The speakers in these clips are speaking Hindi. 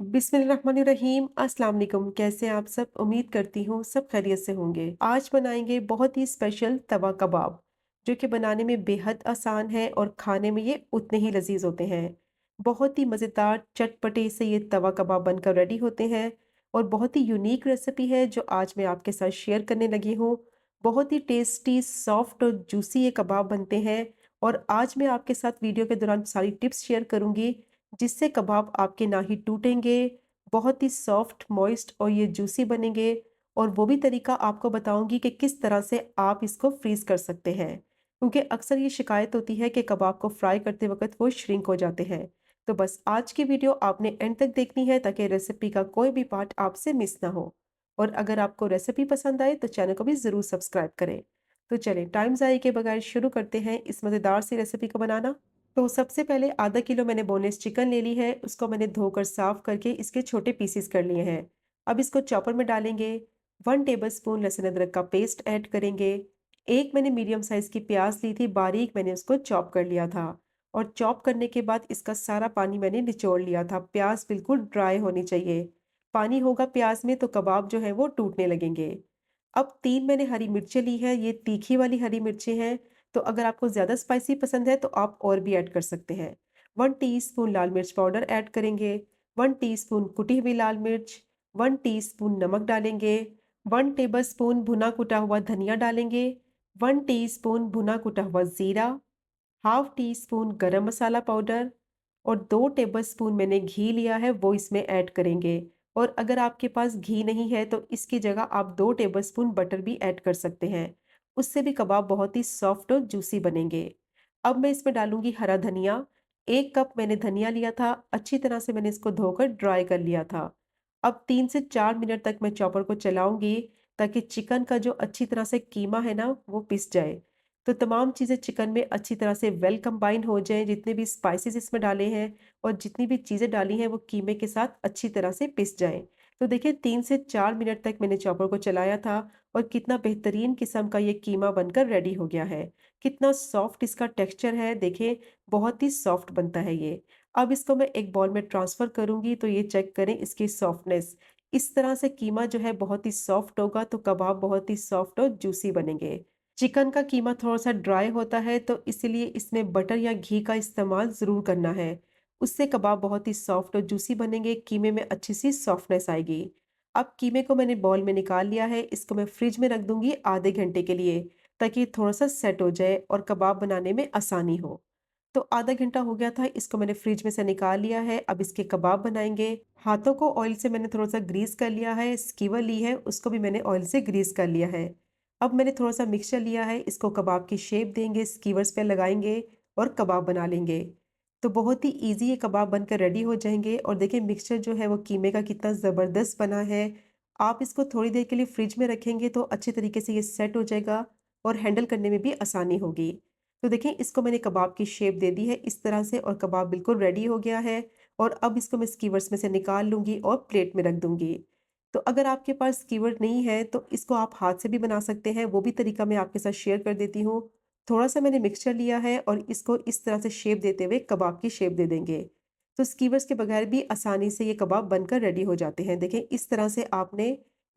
बिस्मिल्लाहिर्रहमानिर्रहीम। अस्सलाम वालेकुम। कैसे हैं आप सब? उम्मीद करती हूँ सब खैरियत से होंगे। आज बनाएंगे बहुत ही स्पेशल तवा कबाब, जो कि बनाने में बेहद आसान है और खाने में ये उतने ही लजीज होते हैं। बहुत ही मज़ेदार चटपटे से ये तवा कबाब बनकर रेडी होते हैं और बहुत ही यूनिक रेसिपी है जो आज मैं आपके साथ शेयर करने लगी हूँ। बहुत ही टेस्टी, सॉफ्ट और जूसी ये कबाब बनते हैं और आज मैं आपके साथ वीडियो के दौरान सारी टिप्स शेयर करूंगी जिससे कबाब आपके ना ही टूटेंगे, बहुत ही सॉफ्ट, मॉइस्ट और ये जूसी बनेंगे। और वो भी तरीका आपको बताऊंगी कि किस तरह से आप इसको फ्रीज़ कर सकते हैं। क्योंकि अक्सर ये शिकायत होती है कि कबाब को फ्राई करते वक़्त वो श्रिंक हो जाते हैं। तो बस आज की वीडियो आपने एंड तक देखनी है ताकि रेसिपी का कोई भी पार्ट आपसे मिस ना हो। और अगर आपको रेसिपी पसंद आए तो चैनल को भी ज़रूर सब्सक्राइब करें। तो चलें टाइम ज़ाये के बगैर शुरू करते हैं इस मज़ेदार सी रेसिपी को बनाना। तो सबसे पहले आधा किलो मैंने बोनलेस चिकन ले ली है, उसको मैंने धोकर साफ करके इसके छोटे पीसेस कर लिए हैं। अब इसको चॉपर में डालेंगे। 1 टेबलस्पून लहसुन अदरक का पेस्ट ऐड करेंगे। एक मैंने मीडियम साइज की प्याज ली थी, बारीक मैंने उसको चॉप कर लिया था। और चॉप करने के बाद इसका सारा पानी मैंने निचोड़ लिया था। प्याज बिल्कुल ड्राई होनी चाहिए। पानी होगा प्याज में तो कबाब जो है वो टूटने लगेंगे। अब 3 मैंने हरी मिर्चें ली है, ये तीखी वाली हरी मिर्चें हैं। तो अगर आपको ज़्यादा स्पाइसी पसंद है तो आप और भी ऐड कर सकते हैं। 1 टीस्पून लाल मिर्च पाउडर ऐड करेंगे, 1 टीस्पून कुटी हुई लाल मिर्च, 1 टीस्पून नमक डालेंगे, 1 टेबलस्पून भुना कुटा हुआ धनिया डालेंगे, 1 टीस्पून भुना कुटा हुआ ज़ीरा, हाफ टी स्पून गरम मसाला पाउडर और 2 टेबलस्पून मैंने घी लिया है वो इसमें ऐड करेंगे। और अगर आपके पास घी नहीं है तो इसकी जगह आप 2 टेबलस्पून बटर भी ऐड कर सकते हैं। उससे भी कबाब बहुत ही सॉफ्ट और जूसी बनेंगे। अब मैं इसमें डालूंगी हरा धनिया। 1 कप मैंने धनिया लिया था, अच्छी तरह से मैंने इसको धोकर ड्राई कर लिया था। अब 3 से 4 मिनट तक मैं चॉपर को चलाऊंगी ताकि चिकन का जो अच्छी तरह से कीमा है ना वो पिस जाए। तो तमाम चीज़ें चिकन में अच्छी तरह से वेल कंबाइन हो जाएँ, जितने भी स्पाइसेस इसमें डाले हैं और जितनी भी चीज़ें डाली हैं वो कीमे के साथ अच्छी तरह से पिस जाएँ। तो देखिए 3 से 4 मिनट तक मैंने चॉपर को चलाया था और कितना बेहतरीन किस्म का ये कीमा बनकर रेडी हो गया है। कितना सॉफ्ट इसका टेक्सचर है, देखिए बहुत ही सॉफ्ट बनता है ये। अब इसको मैं एक बाउल में ट्रांसफ़र करूँगी तो ये चेक करें इसकी सॉफ्टनेस। इस तरह से कीमा जो है बहुत ही सॉफ्ट होगा तो कबाब बहुत ही सॉफ्ट और जूसी बनेंगे। चिकन का कीमा थोड़ा-सा ड्राई होता है तो इसीलिए इसमें बटर या घी का इस्तेमाल ज़रूर करना है। उससे कबाब बहुत ही सॉफ्ट और जूसी बनेंगे, कीमे में अच्छी-सी सॉफ्टनेस आएगी। अब कीमे को मैंने बाउल में निकाल लिया है, इसको मैं फ्रिज में रख दूँगी आधे घंटे के लिए, ताकि ये थोड़ा-सा सेट हो जाए और कबाब बनाने में आसानी हो। तो आधा घंटा हो गया था, इसको मैंने फ्रिज में से निकाल लिया है, अब इसके कबाब बनाएँगे। हाथों को ऑयल से मैंने थोड़ा-सा ग्रीस कर लिया है, स्कीवर ली है, उसको भी मैंने ऑयल से ग्रीस कर लिया है। अब मैंने थोड़ा-सा मिक्सचर लिया है, इसको कबाब की शेप देंगे, स्कीवर्स पे लगाएँगे और कबाब बना लेंगे। तो बहुत ही ईज़ी ये कबाब बनकर रेडी हो जाएँगे और देखिए मिक्सचर जो है वो कीमे का कितना ज़बरदस्त बना है। आप इसको थोड़ी देर के लिए फ्रिज में रखेंगे तो अच्छे तरीके से ये सेट हो जाएगा और हैंडल करने में भी आसानी होगी। तो देखिए इसको मैंने कबाब की शेप दे दी है इस तरह से और कबाब बिल्कुल रेडी हो गया है। और अब इसको मैं स्कीवर्स में से निकाल लूँगी और प्लेट में रख दूँगी। तो अगर आपके पास स्कीवर नहीं है तो इसको आप हाथ से भी बना सकते हैं, वो भी तरीका मैं आपके साथ शेयर कर देती हूँ। थोड़ा-सा मैंने मिक्सचर लिया है और इसको इस तरह से शेप देते हुए कबाब की शेप दे देंगे। तो स्कीवर्स के बगैर भी आसानी से ये कबाब बनकर रेडी हो जाते हैं। देखें इस तरह से आपने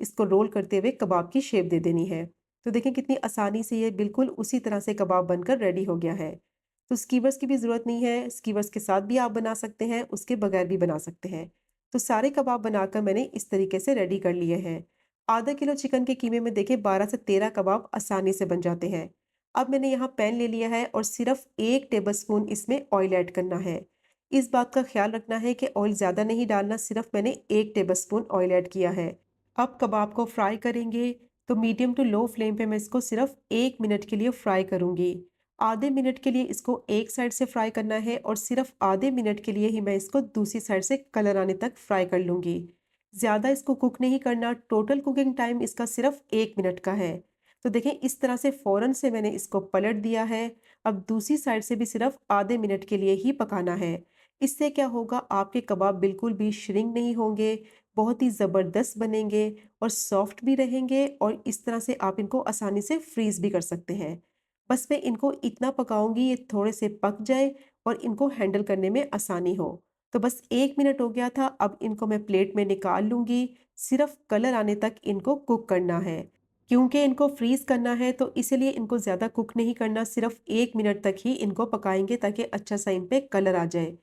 इसको रोल करते हुए कबाब की शेप दे देनी है। तो देखें कितनी आसानी से ये बिल्कुल उसी तरह से कबाब बनकर रेडी हो गया है। तो स्कीवर्स की भी ज़रूरत नहीं है, स्कीवर्स के साथ भी आप बना सकते हैं, उसके बगैर भी बना सकते हैं। तो सारे कबाब बनाकर मैंने इस तरीके से रेडी कर लिए हैं। आधा किलो चिकन के कीमे में देखिए 12 से 13 कबाब आसानी से बन जाते हैं। अब मैंने यहाँ पैन ले लिया है और सिर्फ 1 टेबलस्पून इसमें ऑयल ऐड करना है। इस बात का ख्याल रखना है कि ऑयल ज़्यादा नहीं डालना, सिर्फ मैंने 1 टेबलस्पून ऑयल ऐड किया है। अब कबाब को फ्राई करेंगे तो मीडियम टू लो फ्लेम पे मैं इसको सिर्फ 1 मिनट के लिए फ्राई करूंगी। आधे मिनट के लिए इसको एक साइड से फ्राई करना है और सिर्फ आधे मिनट के लिए ही मैं इसको दूसरी साइड से कलर आने तक फ्राई कर लूंगी। ज़्यादा इसको कुक नहीं करना, टोटल कुकिंग टाइम इसका सिर्फ 1 मिनट का है। तो देखें इस तरह से फ़ौरन से मैंने इसको पलट दिया है। अब दूसरी साइड से भी सिर्फ आधे मिनट के लिए ही पकाना है। इससे क्या होगा, आपके कबाब बिल्कुल भी श्रिंक नहीं होंगे, बहुत ही ज़बरदस्त बनेंगे और सॉफ्ट भी रहेंगे और इस तरह से आप इनको आसानी से फ्रीज़ भी कर सकते हैं। बस मैं इनको इतना पकाऊंगी ये थोड़े से पक जाए और इनको हैंडल करने में आसानी हो। तो बस 1 मिनट हो गया था, अब इनको मैं प्लेट में निकाल लूँगी। सिर्फ़ कलर आने तक इनको कुक करना है। क्योंकि इनको फ्रीज़ करना है तो इसीलिए इनको ज़्यादा कुक नहीं करना, सिर्फ़ 1 मिनट तक ही इनको पकाएँगे ताकि अच्छा-सा इन पे कलर आ जाए।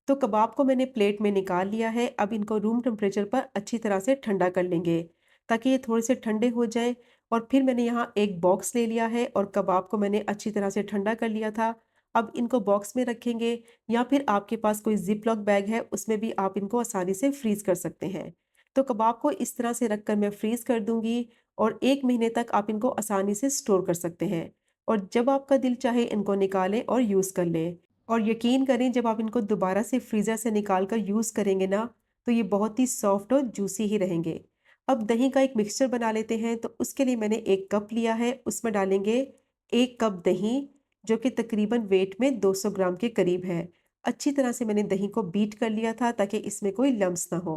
तो कबाब को मैंने प्लेट में निकाल लिया है, अब इनको रूम टेम्परेचर पर अच्छी तरह से ठंडा कर लेंगे, ताकि ये थोड़े से ठंडे हो जाएँ। और फिर मैंने यहाँ एक बॉक्स ले लिया है और कबाब को मैंने अच्छी तरह से ठंडा कर लिया था। अब इनको बॉक्स में रखेंगे या फिर आपके पास कोई ज़िप-लॉक बैग है, उसमें भी आप इनको आसानी से फ्रीज़ कर सकते हैं। तो कबाब को इस तरह से रखकर मैं फ्रीज़ कर दूँगी और 1 महीने तक आप इनको आसानी से स्टोर कर सकते हैं। और जब आपका दिल चाहे इनको निकालें और यूज़ कर लें। और यकीन करें, जब आप इनको दोबारा से फ्रीज़र से निकाल कर यूज़ करेंगे ना, तो ये बहुत ही सॉफ्ट और जूसी ही रहेंगे। अब दही का एक मिक्सचर बना लेते हैं, तो उसके लिए मैंने 1 कप लिया है, उसमें डालेंगे 1 कप दही, जो कि तकरीबन वेट में 200 ग्राम के करीब है। अच्छी तरह से मैंने दही को बीट कर लिया था ताकि इसमें कोई लम्प्स ना हो।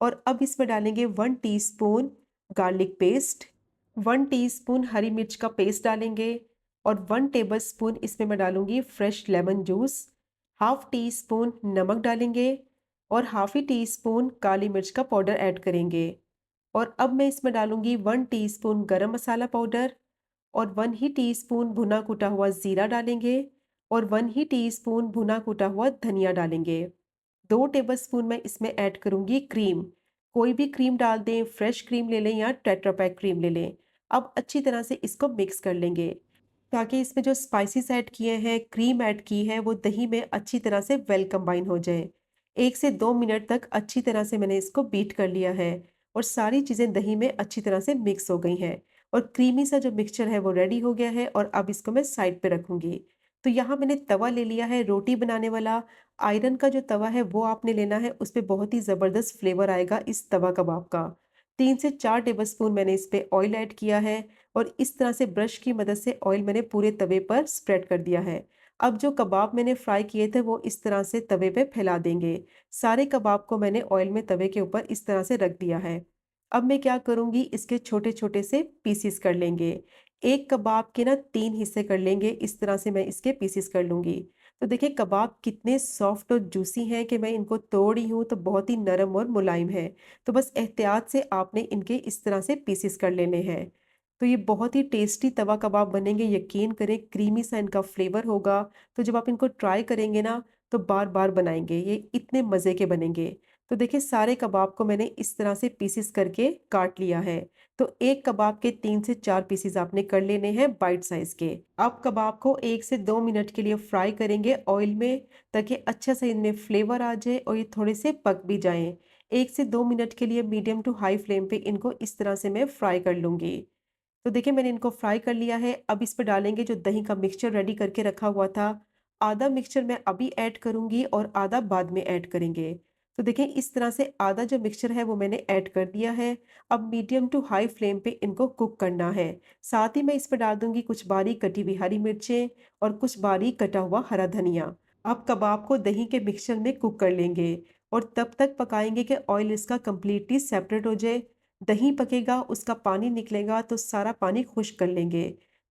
और अब इसमें डालेंगे 1 टीस्पून गार्लिक पेस्ट, 1 टीस्पून हरी मिर्च का पेस्ट डालेंगे और 1 टेबलस्पून इसमें मैं डालूँगी fresh lemon juice, half tea spoon नमक डालेंगे और हाफ़ ही टीस्पून काली मिर्च का पाउडर ऐड करेंगे। और अब मैं इसमें डालूँगी 1 टीस्पून गरम मसाला पाउडर और 1 ही टीस्पून भुना कुटा हुआ ज़ीरा डालेंगे और 1 ही टीस्पून भुना कुटा हुआ धनिया डालेंगे। 2 टेबलस्पून मैं इसमें ऐड करूँगी क्रीम। कोई भी क्रीम डाल दें, फ्रेश क्रीम ले लें या टेट्रा पैक क्रीम ले लें। अब अच्छी तरह से इसको मिक्स कर लेंगे, ताकि इसमें जो स्पाइसेस ऐड किए हैं, क्रीम ऐड की है, वो दही में अच्छी तरह से वेल कंबाइन हो जाए। 1 से 2 मिनट तक अच्छी तरह से मैंने इसको बीट कर लिया है और सारी चीज़ें दही में अच्छी तरह से मिक्स हो गई हैं और क्रीमी सा जो मिक्सचर है वो रेडी हो गया है और अब इसको मैं साइड पे रखूँगी। तो यहाँ मैंने तवा ले लिया है रोटी बनाने वाला। आयरन का जो तवा है वो आपने लेना है, उसपे बहुत ही ज़बरदस्त फ्लेवर आएगा इस तवा कबाब का। 3 से 4 टेबलस्पून मैंने इस पे ऑयल ऐड किया है और इस तरह से ब्रश की मदद से ऑयल मैंने पूरे तवे पर स्प्रेड कर दिया है। अब जो कबाब मैंने फ्राई किए थे वो इस तरह से तवे पे फैला देंगे। सारे कबाब को मैंने ऑयल में तवे के ऊपर इस तरह से रख दिया है। अब मैं क्या करूँगी, इसके छोटे-छोटे से पीसेस कर लेंगे। एक कबाब के ना 3 हिस्से कर लेंगे, इस तरह से मैं इसके पीसेस कर लूँगी। तो देखिए कबाब कितने सॉफ्ट और जूसी हैं कि मैं इनको तोड़ रही हूँ तो बहुत ही नरम और मुलायम है। तो बस एहतियात से आपने इनके इस तरह से पीसेस कर लेने हैं। तो ये बहुत ही टेस्टी तवा कबाब बनेंगे, यकीन करें क्रीमी सा इनका फ्लेवर होगा। तो जब आप इनको ट्राई करेंगे ना, तो बार-बार बनाएँगे, ये इतने मज़े के बनेंगे। तो देखिए सारे कबाब को मैंने इस तरह से पीसेस करके काट लिया है। तो एक कबाब के 3 से 4 पीसेस आपने कर लेने हैं बाइट साइज़ के। अब कबाब को 1 से 2 मिनट के लिए फ्राई करेंगे ऑयल में, ताकि अच्छा सा इनमें फ्लेवर आ जाए और ये थोड़े से पक भी जाएँ। 1 से 2 मिनट के लिए मीडियम टू हाई फ्लेम पे इनको इस तरह से मैं फ्राई कर लूँगी। तो देखिए मैंने इनको फ्राई कर लिया है, अब इस पे डालेंगे जो दही का मिक्सचर रेडी करके रखा हुआ था। आधा मिक्सचर मैं अभी ऐड करूँगी और आधा बाद में ऐड करेंगे। तो देखिए इस तरह से आधा जो मिक्सचर है वो मैंने ऐड कर दिया है। अब मीडियम टू हाई फ्लेम पे इनको कुक करना है। साथ ही मैं इस पे डाल दूँगी कुछ बारीक कटी हुई हरी मिर्चें और कुछ बारीक कटा हुआ हरा धनिया। अब कबाब को दही के मिक्सचर में कुक कर लेंगे और तब तक पकाएँगे कि ऑयल इसका कंप्लीटली सेपरेट हो जाए। दही पकेगा, उसका पानी निकलेगा तो सारा पानी खुश्क कर लेंगे।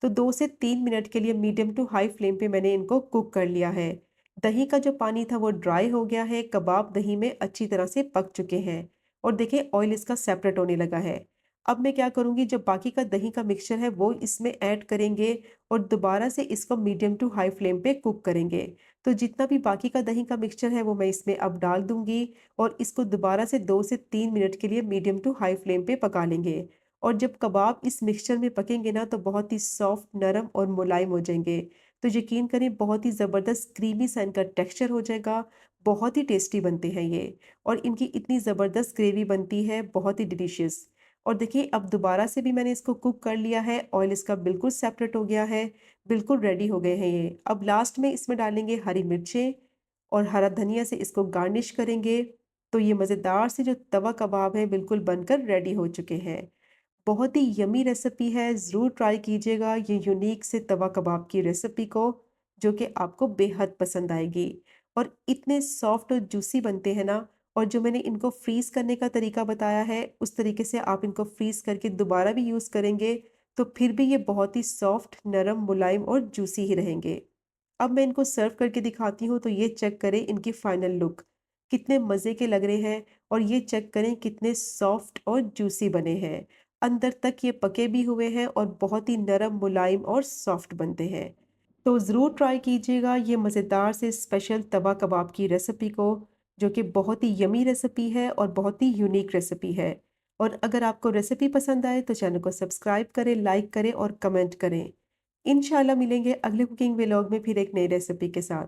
तो 2 से 3 मिनट के लिए मीडियम टू हाई फ्लेम पे मैंने इनको कुक कर लिया है। दही का जो पानी था वो ड्राई हो गया है, कबाब दही में अच्छी तरह से पक चुके हैं और देखिए ऑयल इसका सेपरेट होने लगा है। अब मैं क्या करूँगी, जो बाकी का दही का मिक्सचर है वो इसमें ऐड करेंगे और दोबारा से इसको मीडियम टू हाई फ्लेम पे कुक करेंगे। तो जितना भी बाकी का दही का मिक्सचर है वो मैं इसमें अब डाल दूँगी और इसको दोबारा से 2 से 3 मिनट के लिए मीडियम टू हाई फ्लेम पे पका लेंगे। और जब कबाब इस मिक्सचर में पकेंगे ना, तो बहुत ही सॉफ्ट, नरम और मुलायम हो जाएँगे। तो यकीन करें बहुत ही ज़बरदस्त क्रीमी सा इनका टेक्सचर हो जाएगा, बहुत ही टेस्टी बनते हैं ये और इनकी इतनी ज़बरदस्त ग्रेवी बनती है, बहुत ही डिलीशियस। और देखिए अब दोबारा से भी मैंने इसको कुक कर लिया है, ऑयल इसका बिल्कुल सेपरेट हो गया है, बिल्कुल रेडी हो गए हैं ये। अब लास्ट में इसमें डालेंगे हरी मिर्चें और हरा धनिया से इसको गार्निश करेंगे। तो ये मज़ेदार से जो तवा कबाब है बिल्कुल बनकर रेडी हो चुके हैं। बहुत ही यम्मी रेसिपी है, ज़रूर ट्राई कीजिएगा ये यूनिक से तवा कबाब की रेसिपी को, जो कि आपको बेहद पसंद आएगी। और इतने सॉफ्ट और जूसी बनते हैं ना, और जो मैंने इनको फ्रीज़ करने का तरीका बताया है, उस तरीके से आप इनको फ्रीज़ करके दोबारा भी यूज़ करेंगे, तो फिर भी ये बहुत ही सॉफ्ट, नरम, मुलायम और जूसी ही रहेंगे। अब मैं इनको सर्व करके दिखाती हूँ, तो ये चेक करें इनकी फाइनल लुक। कितने मज़े के लग रहे हैं और ये चेक करें कितने सॉफ्ट और जूसी बने हैं। अंदर तक ये पके भी हुए हैं और बहुत ही नरम, मुलायम और सॉफ्ट बनते हैं। तो ज़रूर ट्राई कीजिएगा ये मज़ेदार से स्पेशल तवा कबाब की रेसिपी को, जो कि बहुत ही यमी रेसिपी है और बहुत ही यूनिक रेसिपी है। और अगर आपको रेसिपी पसंद आए तो चैनल को सब्सक्राइब करें, लाइक करें और कमेंट करें। इंशाल्लाह मिलेंगे अगले कुकिंग व्लॉग में फिर एक नई रेसिपी के साथ।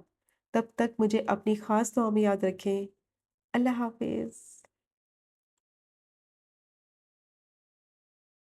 तब तक मुझे अपनी ख़ास दुआ में याद रखें। अल्लाह हाफ़िज़।